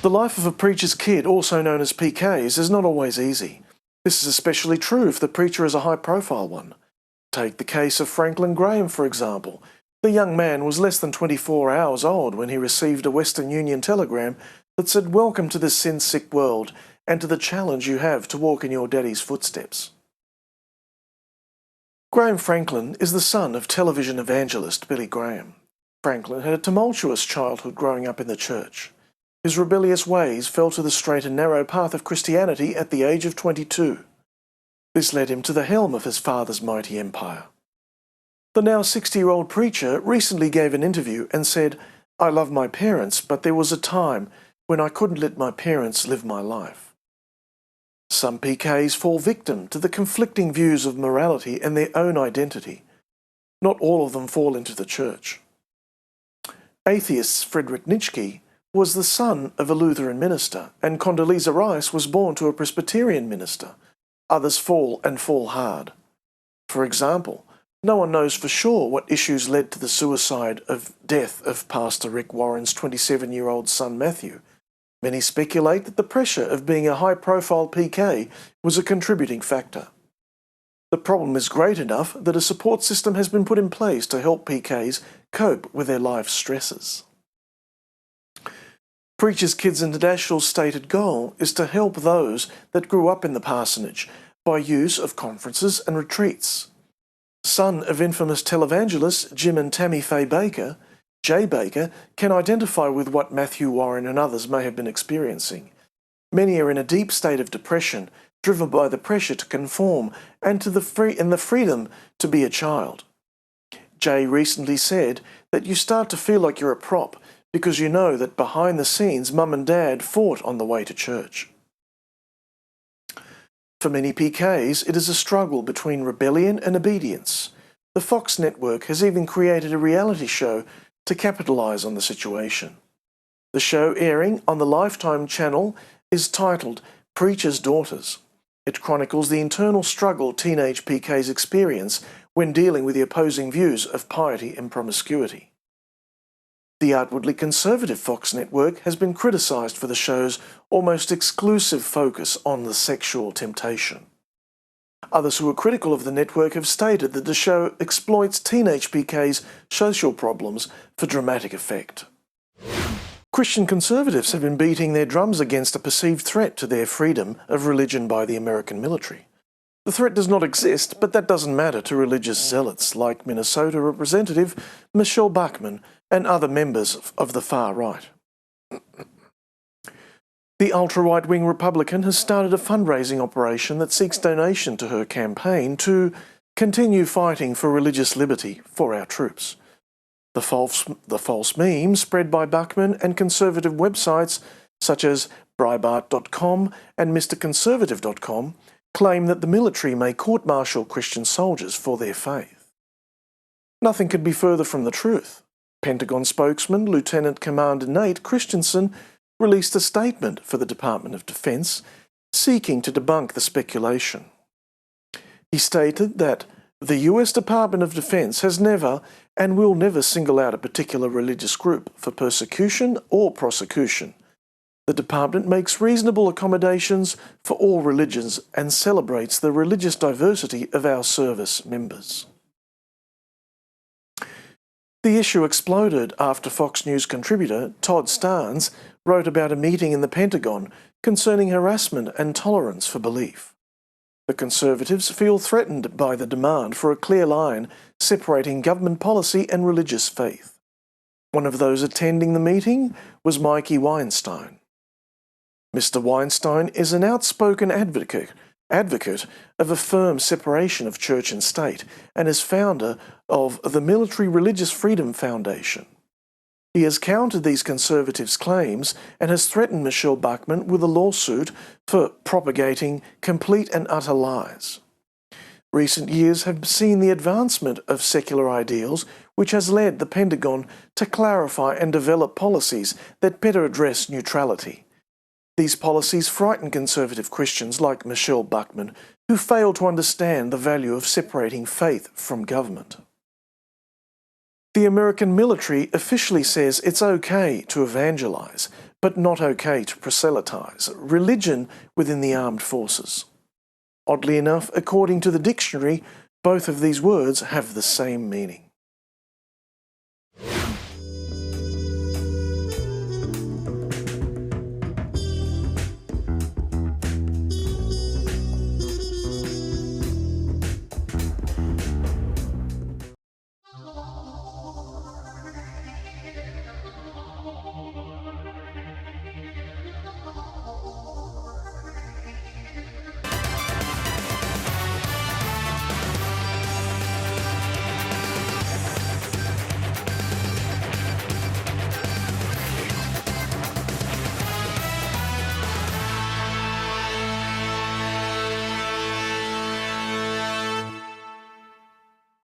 The life of a preacher's kid, also known as PKs, is not always easy. This is especially true if the preacher is a high-profile one. Take the case of Franklin Graham, for example. The young man was less than 24 hours old when he received a Western Union telegram that said, "Welcome to this sin-sick world and to the challenge you have to walk in your daddy's footsteps." Graham Franklin is the son of television evangelist Billy Graham. Franklin had a tumultuous childhood growing up in the church. His rebellious ways fell to the straight and narrow path of Christianity at the age of 22. This led him to the helm of his father's mighty empire. The now 60-year-old preacher recently gave an interview and said, "I love my parents, but there was a time when I couldn't let my parents live my life." Some PKs fall victim to the conflicting views of morality and their own identity. Not all of them fall into the church. Atheists Friedrich Nietzsche was the son of a Lutheran minister, and Condoleezza Rice was born to a Presbyterian minister. Others fall and fall hard. For example, no one knows for sure what issues led to the death of Pastor Rick Warren's 27-year-old son Matthew. Many speculate that the pressure of being a high-profile PK was a contributing factor. The problem is great enough that a support system has been put in place to help PKs cope with their life stresses. Preachers Kids International's stated goal is to help those that grew up in the parsonage by use of conferences and retreats. Son of infamous televangelists Jim and Tammy Faye Baker, Jay Baker can identify with what Matthew Warren and others may have been experiencing. Many are in a deep state of depression, driven by the pressure to conform and the freedom to be a child. Jay recently said that you start to feel like you're a prop because you know that behind the scenes mum and dad fought on the way to church. For many PKs, it is a struggle between rebellion and obedience. The Fox network has even created a reality show to capitalise on the situation. The show, airing on the Lifetime channel, is titled Preacher's Daughters. It chronicles the internal struggle teenage PKs experience when dealing with the opposing views of piety and promiscuity. The outwardly conservative Fox network has been criticised for the show's almost exclusive focus on the sexual temptation. Others who are critical of the network have stated that the show exploits teenage PK's social problems for dramatic effect. Christian conservatives have been beating their drums against a perceived threat to their freedom of religion by the American military. The threat does not exist, but that doesn't matter to religious zealots like Minnesota Representative Michelle Bachmann and other members of the far right. The ultra-right-wing Republican has started a fundraising operation that seeks donation to her campaign to continue fighting for religious liberty for our troops. The false memes spread by Bachmann and conservative websites such as Breitbart.com and MrConservative.com claim that the military may court-martial Christian soldiers for their faith. Nothing could be further from the truth. Pentagon spokesman Lieutenant Commander Nate Christensen released a statement for the Department of Defense seeking to debunk the speculation. He stated that the US Department of Defense has never and will never single out a particular religious group for persecution or prosecution. The department makes reasonable accommodations for all religions and celebrates the religious diversity of our service members. The issue exploded after Fox News contributor Todd Starnes wrote about a meeting in the Pentagon concerning harassment and tolerance for belief. The Conservatives feel threatened by the demand for a clear line separating government policy and religious faith. One of those attending the meeting was Mikey Weinstein. Mr. Weinstein is an outspoken advocate of a firm separation of church and state and is founder of the Military Religious Freedom Foundation. He has countered these conservatives' claims and has threatened Michelle Bachmann with a lawsuit for propagating complete and utter lies. Recent years have seen the advancement of secular ideals, which has led the Pentagon to clarify and develop policies that better address neutrality. These policies frighten conservative Christians like Michelle Bachmann, who fail to understand the value of separating faith from government. The American military officially says it's okay to evangelize, but not okay to proselytise religion within the armed forces. Oddly enough, according to the dictionary, both of these words have the same meaning.